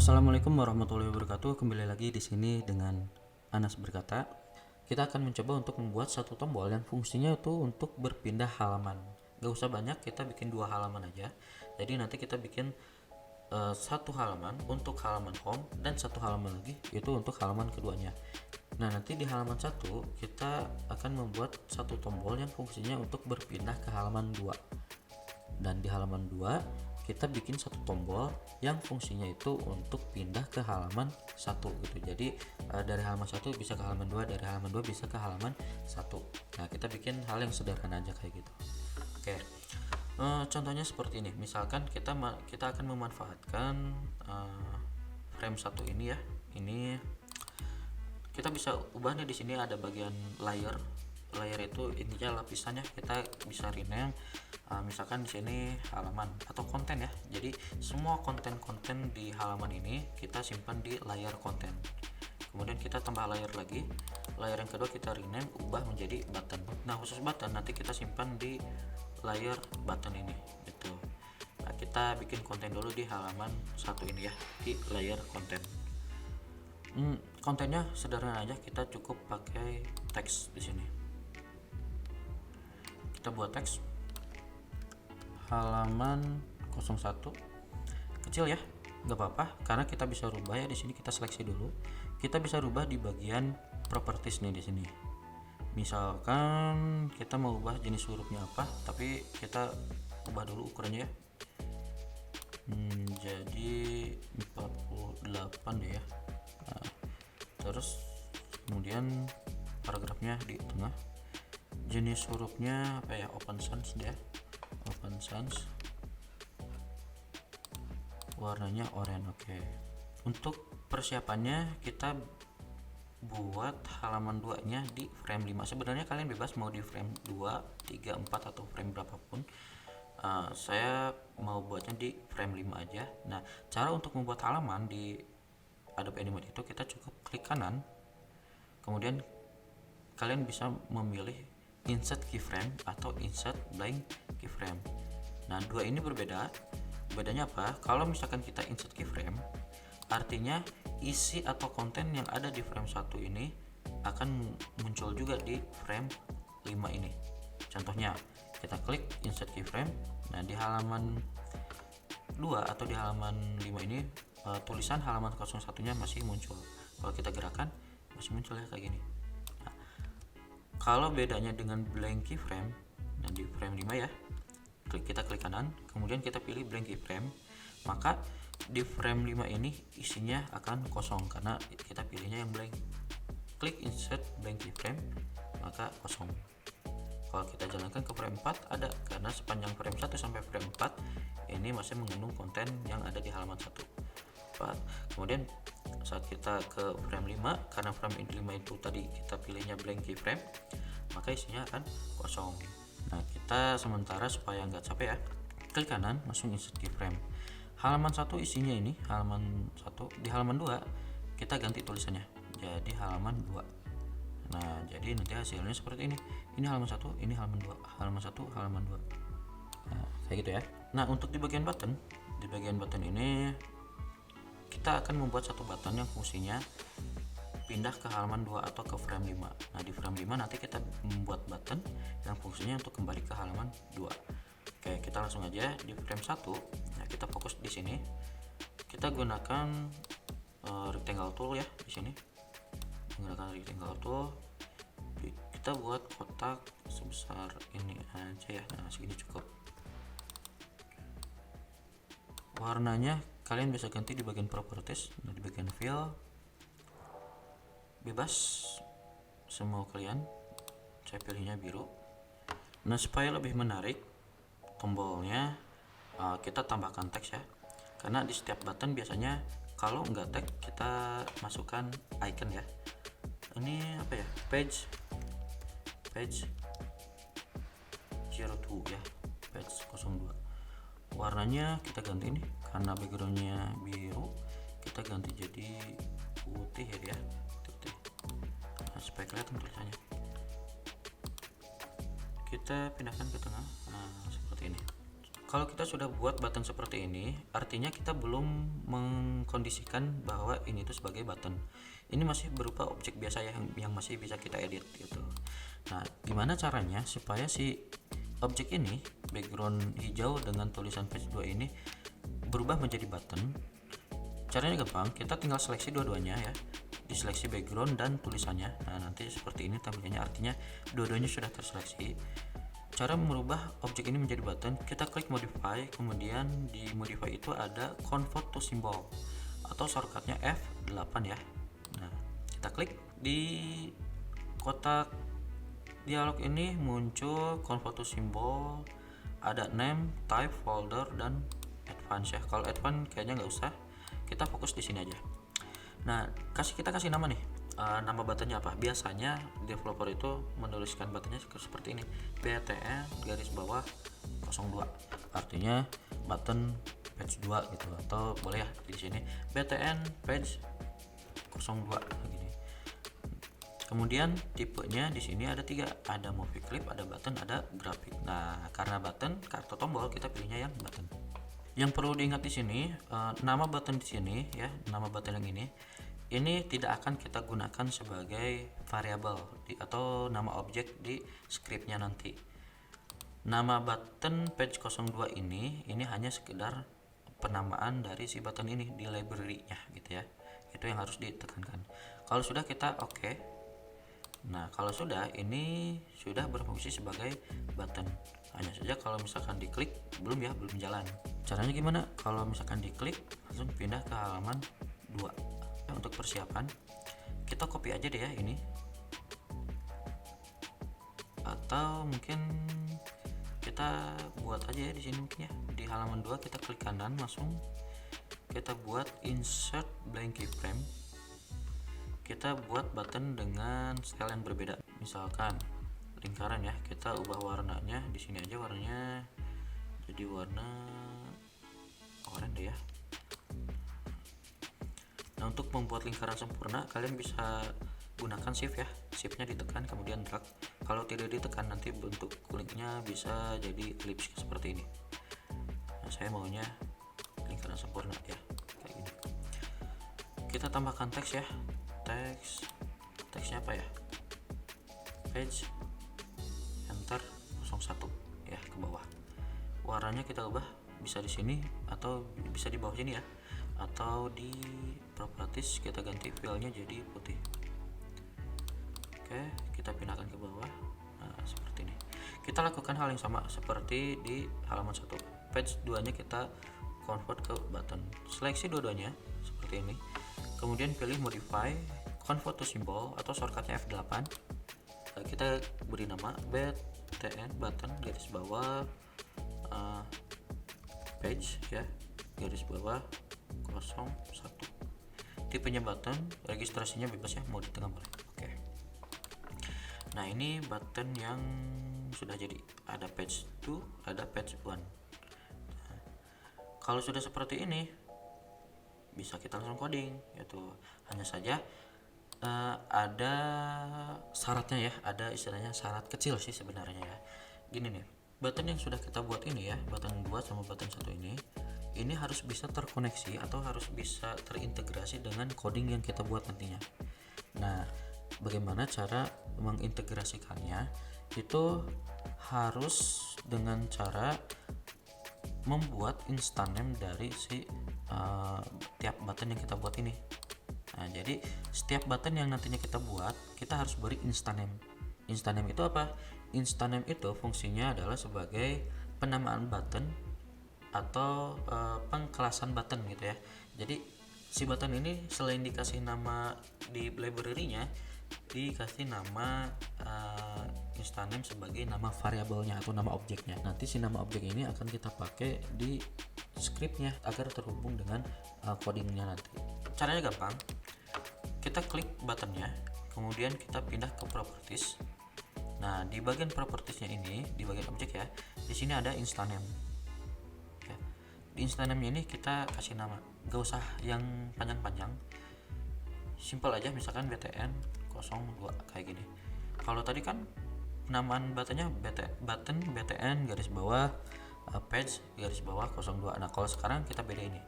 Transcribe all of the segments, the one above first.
Assalamualaikum warahmatullahi wabarakatuh. Kembali lagi di sini dengan Anas berkata. Kita akan mencoba untuk membuat satu tombol yang fungsinya itu untuk berpindah halaman. Gak usah banyak, kita bikin 2 halaman aja. Jadi nanti kita bikin satu halaman untuk halaman home dan satu halaman lagi itu untuk halaman keduanya. Nah, nanti di halaman satu kita akan membuat satu tombol yang fungsinya untuk berpindah ke halaman 2. Dan di halaman 2 kita bikin satu tombol yang fungsinya itu untuk pindah ke halaman 1 gitu. Jadi dari halaman 1 bisa ke halaman 2, dari halaman 2 bisa ke halaman 1. Nah, kita bikin hal yang sederhana aja kayak gitu. Oke. Contohnya seperti ini. Misalkan kita akan memanfaatkan frame 1 ini ya. Ini kita bisa ubah nih, di sini ada bagian layer. Layer itu intinya lapisannya, kita bisa rename misalkan di sini halaman atau konten ya. Jadi semua konten-konten di halaman ini kita simpan di layer konten. Kemudian kita tambah layer lagi. Layer yang kedua kita rename, ubah menjadi button. Nah, khusus button nanti kita simpan di layer button ini gitu. Nah, kita bikin konten dulu di halaman 1 ini ya, di layer konten. Kontennya sederhana aja, kita cukup pakai teks di sini. Kita buat teks halaman 01 kecil ya, nggak apa-apa karena kita bisa rubah ya. Di sini kita seleksi dulu, kita bisa rubah di bagian properties nih di sini. Misalkan kita mau ubah jenis hurufnya apa, tapi kita ubah dulu ukurannya ya. Jadi 48 deh ya. Nah, terus kemudian paragrafnya di tengah, jenis hurufnya apa ya, open sans deh, open sans, warnanya oranye. Oke. Untuk persiapannya kita buat halaman 2 nya di frame 5. Sebenarnya kalian bebas mau di frame 2, 3, 4 atau frame berapapun. Saya mau buatnya di frame 5 aja. Nah, cara untuk membuat halaman di Adobe Animate itu kita cukup klik kanan, kemudian kalian bisa memilih insert keyframe atau insert blank keyframe. Nah, dua ini berbeda. Bedanya apa? Kalau misalkan kita insert keyframe, artinya isi atau konten yang ada di frame 1 ini akan muncul juga di frame 5 ini. Contohnya, kita klik insert keyframe. Nah, di halaman 2 atau di halaman 5 ini tulisan halaman 01-nya masih muncul. Kalau kita gerakan masih muncul ya kayak gini. Nah, kalau bedanya dengan blank keyframe, nah di frame 5 ya, kita klik kanan, kemudian kita pilih blank keyframe, maka di frame 5 ini isinya akan kosong karena kita pilihnya yang blank. Klik insert blank keyframe, maka kosong. Kalau kita jalankan ke frame 4 ada, karena sepanjang frame 1 sampai frame 4 ini masih mengandung konten yang ada di halaman 1. Kemudian saat kita ke frame 5, karena frame 5 itu tadi kita pilihnya blank keyframe, maka isinya akan kosong. Nah, kita sementara supaya nggak capek ya, klik kanan langsung insert keyframe. Halaman 1 isinya ini halaman 1, di halaman 2 kita ganti tulisannya jadi halaman 2. Nah, jadi nanti hasilnya seperti ini. Ini halaman 1, ini halaman 2, halaman 1, halaman 2. Nah, kayak gitu ya. Nah, untuk di bagian button ini kita akan membuat satu button yang fungsinya pindah ke halaman 2 atau ke frame 5. Nah, di frame 5 nanti kita membuat button yang fungsinya untuk kembali ke halaman 2. Oke, kita langsung aja di frame 1. Nah, kita fokus di sini. Kita gunakan rectangle tool ya di sini. Menggunakan rectangle tool, kita buat kotak sebesar ini aja ya. Nah, segini cukup. Warnanya kalian bisa ganti di bagian properties. Nah, di bagian fill bebas semua kalian, saya pilihnya biru. Nah, supaya lebih menarik tombolnya, kita tambahkan teks ya, karena di setiap button biasanya kalau nggak teks kita masukkan icon ya. Ini apa ya, page 02 ya, page 02. Warnanya kita ganti nih, karena backgroundnya biru kita ganti jadi putih ya, putih. Nah, supaya kelihatan tulisannya kita pindahkan ke tengah. Nah, seperti ini. kalau kita sudah buat button seperti ini, artinya kita belum mengkondisikan bahwa ini tuh sebagai button. Ini masih berupa objek biasa yang masih bisa kita edit gitu. Nah, gimana caranya supaya si objek ini, background hijau dengan tulisan page 2 ini berubah menjadi button? Caranya gampang, kita tinggal seleksi dua-duanya ya. Diseleksi background dan tulisannya. Nah, nanti seperti ini tampilannya, artinya dua-duanya sudah terseleksi. Cara merubah objek ini menjadi button, kita klik modify, kemudian di modify itu ada convert to symbol atau shortcutnya F8 ya. Nah, kita klik di kotak dialog ini muncul convert to symbol, ada name, type, folder, dan advance ya. Kalau advance kayaknya nggak usah, kita fokus di sini aja. Nah, kita kasih nama nih. Nama buttonnya apa? Biasanya developer itu menuliskan buttonnya seperti ini, btn garis bawah 02, artinya button page 2 gitu, atau boleh ya di sini btn page 02 gini. Kemudian tipenya di sini ada 3, ada movie clip, ada button, ada grafik. Nah, karena button atau tombol, kita pilihnya yang button. Yang perlu diingat di sini, nama button di sini ya, nama button yang ini tidak akan kita gunakan sebagai variabel atau nama objek di scriptnya nanti. Nama button page 02 ini hanya sekedar penamaan dari si button ini di library-nya gitu ya. Itu yang harus ditekankan. Kalau sudah, kita oke. Nah, kalau sudah, ini sudah berfungsi sebagai button. Hanya saja kalau misalkan diklik belum jalan. Caranya gimana? Kalau misalkan diklik langsung pindah ke halaman 2. Untuk persiapan, kita copy aja deh ya ini, atau mungkin kita buat aja ya di sini mungkin ya, di halaman 2 kita klik kanan, langsung kita buat insert blank keyframe. Kita buat button dengan style yang berbeda, misalkan lingkaran ya, kita ubah warnanya di sini aja, warnanya jadi warna oranye deh ya. Nah, untuk membuat lingkaran sempurna, kalian bisa gunakan shift ya, shiftnya ditekan kemudian drag. Kalau tidak ditekan, nanti bentuk kulitnya bisa jadi ellipse seperti ini. Nah, saya maunya lingkaran sempurna ya, kayak gini. Kita tambahkan teks ya, teksnya apa ya, page enter 01 ya, ke bawah. Warnanya kita ubah, bisa di sini atau bisa di bawah sini ya, atau di properties kita ganti filenya jadi putih. Oke, kita pindahkan ke bawah. Nah, seperti ini. Kita lakukan hal yang sama seperti di halaman 1. Page 2 nya kita convert ke button. Seleksi dua-duanya seperti ini. Kemudian pilih modify, convert to symbol atau shortcutnya F8. Nah, kita beri nama btn button garis bawah page ya, garis bawah 01. Tipenya button, registrasinya bebas ya, mau di tengah boleh. Oke. Nah, ini button yang sudah jadi, ada page 2, ada page 1. Nah, kalau sudah seperti ini, bisa kita langsung coding, yaitu hanya saja ada syaratnya ya, ada istilahnya syarat kecil sih sebenarnya ya. Gini nih, button yang sudah kita buat ini ya, button 2 sama button 1 ini harus bisa terkoneksi atau harus bisa terintegrasi dengan coding yang kita buat nantinya. Nah, bagaimana cara mengintegrasikannya? Itu harus dengan cara membuat instant name dari si tiap button yang kita buat ini. Nah, jadi setiap button yang nantinya kita buat, kita harus beri instant name. Instant name itu apa? Instant name itu fungsinya adalah sebagai penamaan button atau pengkelasan button gitu ya. Jadi si button ini selain dikasih nama di library-nya, dikasih nama instant name sebagai nama variabelnya atau nama objeknya. Nanti si nama objek ini akan kita pakai di scriptnya agar terhubung dengan codingnya nanti. Caranya gampang. Kita klik buttonnya, kemudian kita pindah ke properties. Nah, di bagian propertiesnya ini, di bagian objek ya, di sini ada instant name. Ya. Di instant name ini kita kasih nama, gak usah yang panjang-panjang, simple aja, misalkan btn 02 kayak gini. Kalau tadi kan penamaan buttonnya button btn garis bawah page garis bawah 02. Nah kalau sekarang kita beda ini.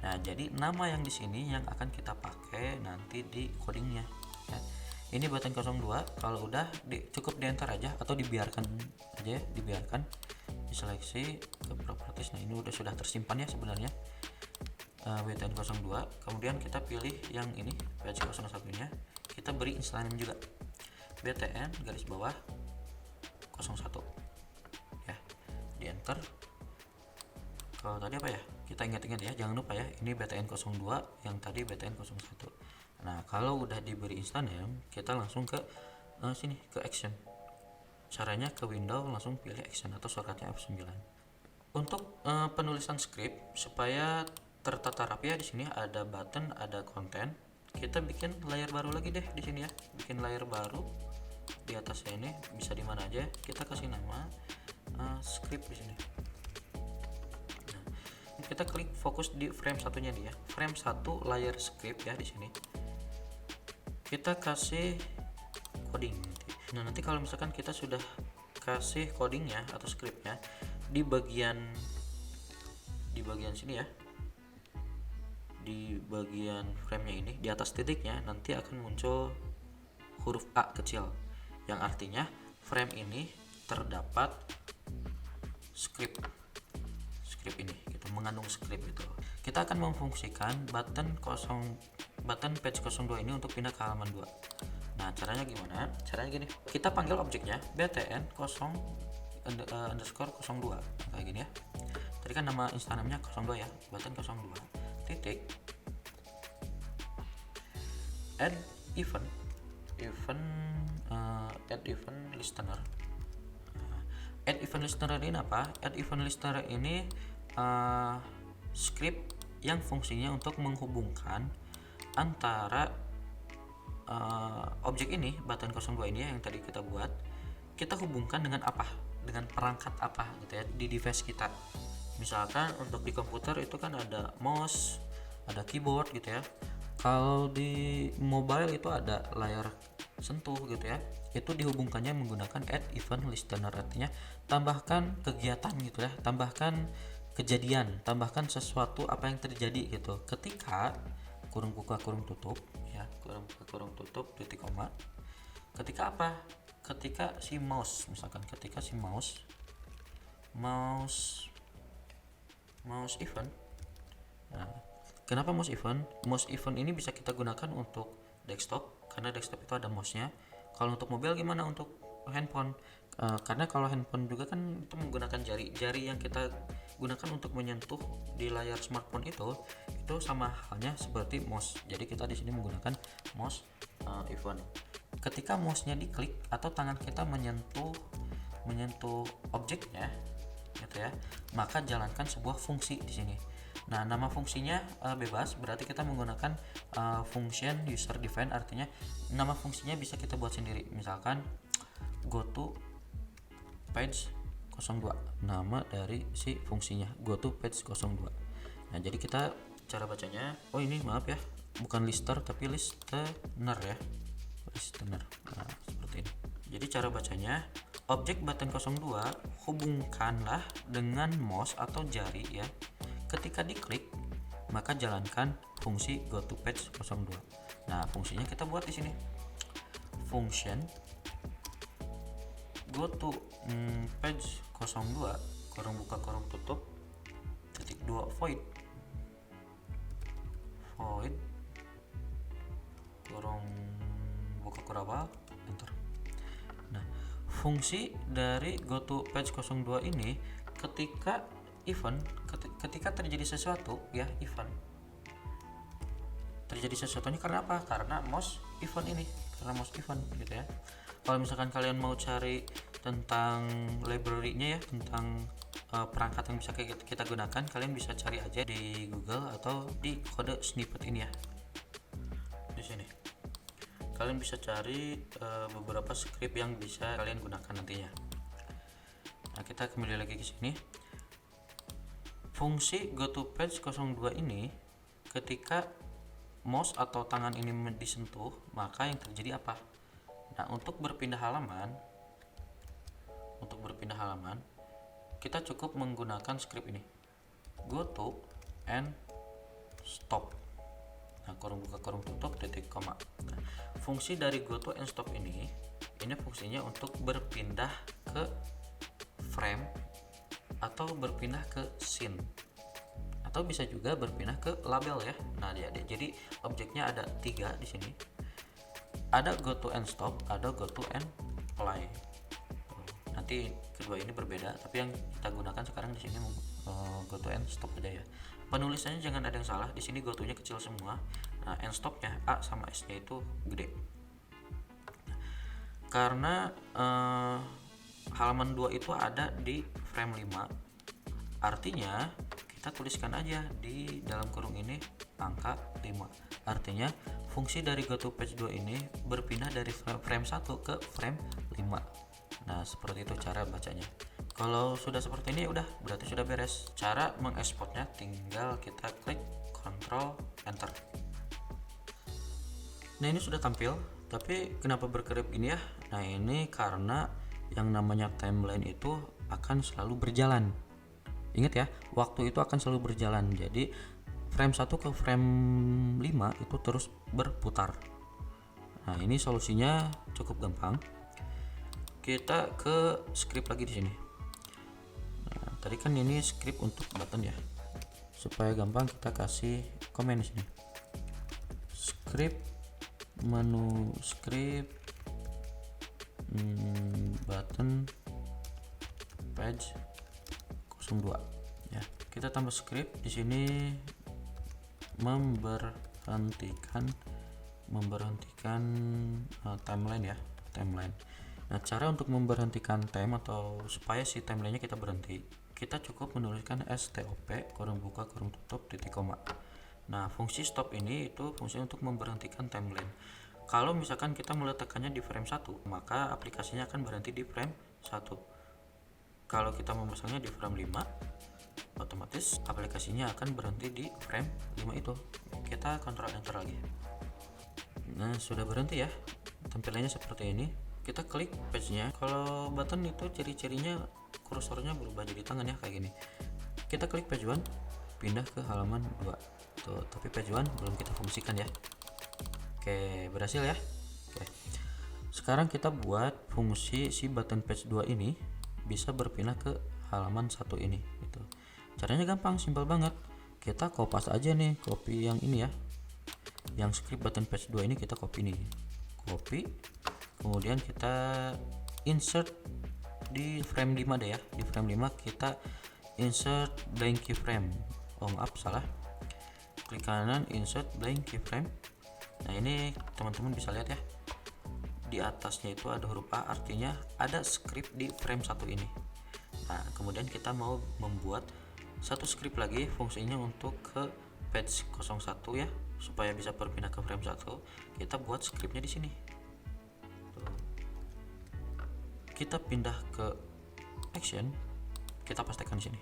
Nah jadi nama yang di sini yang akan kita pakai nanti di codingnya ya. Ini button 02, kalau udah cukup di enter aja atau dibiarkan aja, dibiarkan, diseleksi ke properties. Nah ini sudah tersimpan ya sebenarnya btn 02. Kemudian kita pilih yang ini page 01 nya, kita beri install name juga btn garis bawah 01 ya, di enter. Kalau tadi apa ya, kita ingat-ingat ya, jangan lupa ya, ini btn 02, yang tadi btn 01. Nah kalau udah diberi install name, kita langsung ke sini, ke action. Caranya ke window, langsung pilih action atau shortcutnya F9. Untuk penulisan script supaya tertata rapi ya, di sini ada button, ada konten. Kita bikin layer baru lagi deh di sini ya, bikin layer baru di atasnya. Ini bisa di mana aja, kita kasih nama script di sini. Nah, kita klik fokus di frame satunya dia, frame 1 layer script ya di sini. Kita kasih coding. Nah nanti kalau misalkan kita sudah kasih codingnya atau scriptnya di bagian sini ya, di bagian framenya ini, di atas titiknya nanti akan muncul huruf A kecil, yang artinya frame ini terdapat script ini gitu, mengandung script itu. Kita akan memfungsikan button page 02 ini untuk pindah ke halaman 2. Nah caranya gimana? Caranya gini, kita panggil objeknya btn 0_02 kayak gini ya. Tadi kan nama instansinya 02 ya, button 02 titik add event listener. Add event listener ini apa? Add event listener ini script yang fungsinya untuk menghubungkan antara objek ini, button 02 ini yang tadi kita buat, kita hubungkan dengan apa, dengan perangkat apa gitu ya di device kita. Misalkan untuk di komputer itu kan ada mouse, ada keyboard gitu ya. Kalau di mobile itu ada layar sentuh gitu ya. Itu dihubungkannya menggunakan add event listener, artinya tambahkan kegiatan gitu ya, tambahkan kejadian, tambahkan sesuatu apa yang terjadi gitu ketika kurung buka kurung tutup ya, kurung buka kurung tutup titik koma, ketika apa, ketika si mouse, misalkan ketika si mouse event. Nah, kenapa mouse event? Mouse event ini bisa kita gunakan untuk desktop karena desktop itu ada mouse-nya. Kalau untuk mobil gimana untuk handphone? Karena kalau handphone juga kan itu menggunakan jari yang kita gunakan untuk menyentuh di layar smartphone itu sama halnya seperti mouse. Jadi kita di sini menggunakan mouse event. Ketika mouse-nya diklik atau tangan kita menyentuh objeknya gitu ya, maka jalankan sebuah fungsi di sini. Nah nama fungsinya bebas, berarti kita menggunakan function user define, artinya nama fungsinya bisa kita buat sendiri. Misalkan go to page 02, nama dari si fungsinya go to page 02. Nah jadi kita cara bacanya, oh ini maaf ya, bukan lister tapi listener ya, listener. Nah seperti ini. Jadi cara bacanya, objek button 02 hubungkanlah dengan mouse atau jari ya. Ketika diklik maka jalankan fungsi go to page 02. Nah fungsinya kita buat di sini, function go to page 02 kurung buka kurung tutup titik 2 void kurung buka kuraba enter. Nah fungsi dari go to page 02 ini ketika terjadi sesuatu ya, event terjadi sesuatunya karena apa? Karena mouse event ini, karena mouse event gitu ya. Kalau misalkan kalian mau cari tentang library-nya ya, tentang perangkat yang bisa kita gunakan, kalian bisa cari aja di Google atau di kode snippet ini ya. Di sini kalian bisa cari beberapa script yang bisa kalian gunakan nantinya. Nah kita kembali lagi ke sini. Fungsi go to page 02 ini ketika mouse atau tangan ini disentuh, maka yang terjadi apa? Nah untuk berpindah halaman kita cukup menggunakan script ini, go to and stop. Nah, kurung buka kurung tutup titik koma. Nah, fungsi dari go to and stop ini fungsinya untuk berpindah ke frame atau berpindah ke scene, atau bisa juga berpindah ke label ya. Nah, jadi objeknya ada 3 di sini. Ada go to and stop, ada go to and play. Nanti kedua ini berbeda, tapi yang kita gunakan sekarang di sini go to and stop aja ya. Penulisannya jangan ada yang salah, di sini go to-nya kecil semua. Nah, and stop-nya A sama S-nya itu gede. Karena halaman 2 itu ada di frame 5, artinya kita tuliskan aja di dalam kurung ini angka 5. Artinya fungsi dari go to page 2 ini berpindah dari frame 1 ke frame 5. Nah, seperti itu cara bacanya. Kalau sudah seperti ini udah berarti sudah beres. Cara mengekspornya tinggal kita klik Ctrl Enter. Nah, ini sudah tampil, tapi kenapa berkedip ini ya? Nah, ini karena yang namanya timeline itu akan selalu berjalan. Ingat ya, waktu itu akan selalu berjalan. Jadi frame 1 ke frame 5 itu terus berputar. Nah, ini solusinya cukup gampang. Kita ke script lagi di sini. Nah, tadi kan ini script untuk button ya. Supaya gampang kita kasih komen di sini. Script menu script button page 02 ya. Kita tambah script di sini memberhentikan timeline ya, timeline. Nah, cara untuk memberhentikan time atau supaya si timelinenya kita berhenti, kita cukup menuliskan stop kurung buka kurung tutup titik koma. Nah, fungsi stop ini itu fungsi untuk memberhentikan timeline. Kalau misalkan kita meletakkannya di frame 1, maka aplikasinya akan berhenti di frame 1. Kalau kita memasangnya di frame 5, otomatis aplikasinya akan berhenti di frame 5 itu. Kita Ctrl Enter lagi. Nah, sudah berhenti ya. Tampilannya seperti ini. Kita klik page-nya. Kalau button itu ciri-cirinya kursornya berubah jadi tangan ya, kayak gini. Kita klik page 1, pindah ke halaman 2. Tuh, tapi page 1 belum kita fungsikan ya. Oke, berhasil ya. Oke. Sekarang kita buat fungsi si button page 2 ini bisa berpindah ke halaman 1 ini gitu. Caranya gampang, simpel banget. Kita kopas aja nih, copy yang ini ya. Yang script button page 2 ini kita copy nih. Copy. Kemudian kita insert di frame 5 deh ya. Di frame 5 kita insert blank keyframe. Oh, maaf, salah. Klik kanan insert blank keyframe. Nah, ini teman-teman bisa lihat ya. Di atasnya itu ada huruf A, artinya ada script di frame 1 ini. Nah, kemudian kita mau membuat satu script lagi, fungsinya untuk ke page 01 ya, supaya bisa berpindah ke frame 1. Kita buat scriptnya di sini. Kita pindah ke action, kita pastikan di sini.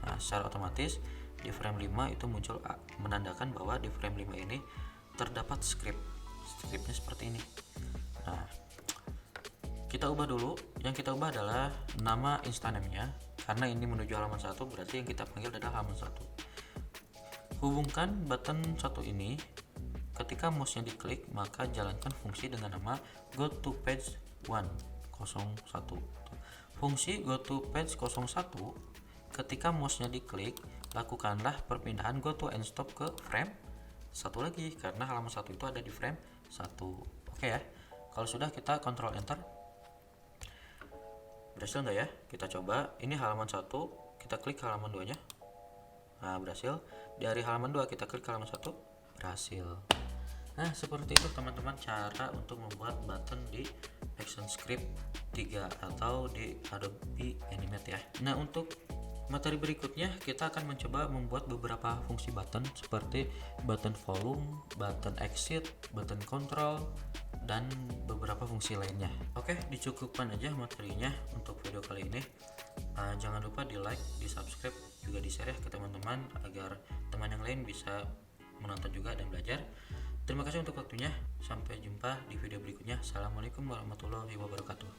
Nah, secara otomatis di frame 5 itu muncul A, menandakan bahwa di frame 5 ini terdapat scriptnya seperti ini. Nah, kita ubah dulu. Yang kita ubah adalah nama instanamenya, karena ini menuju halaman 1, berarti yang kita panggil adalah halaman 1. Hubungkan button 1 ini, ketika mouse-nya diklik, maka jalankan fungsi dengan nama go to page 1. Fungsi go to page 01, ketika mouse-nya diklik, lakukanlah perpindahan go to and stop ke frame 1 lagi, karena halaman 1 itu ada di frame 1. Oke ya. Kalau sudah, kita Ctrl Enter. Berhasil nggak ya? Kita coba. Ini halaman 1, kita klik halaman 2 nya. Nah, berhasil. Dari halaman 2 kita klik halaman 1, berhasil. Nah, seperti itu teman-teman cara untuk membuat button di ActionScript 3 atau di Adobe Animate ya. Nah, untuk materi berikutnya kita akan mencoba membuat beberapa fungsi button seperti button volume, button exit, button control, dan beberapa fungsi lainnya. Oke, dicukupkan aja materinya untuk video kali ini. Jangan lupa di like, di subscribe, juga di share ya ke teman-teman agar teman yang lain bisa menonton juga dan belajar. Terima kasih untuk waktunya. Sampai jumpa di video berikutnya. Assalamualaikum warahmatullahi wabarakatuh.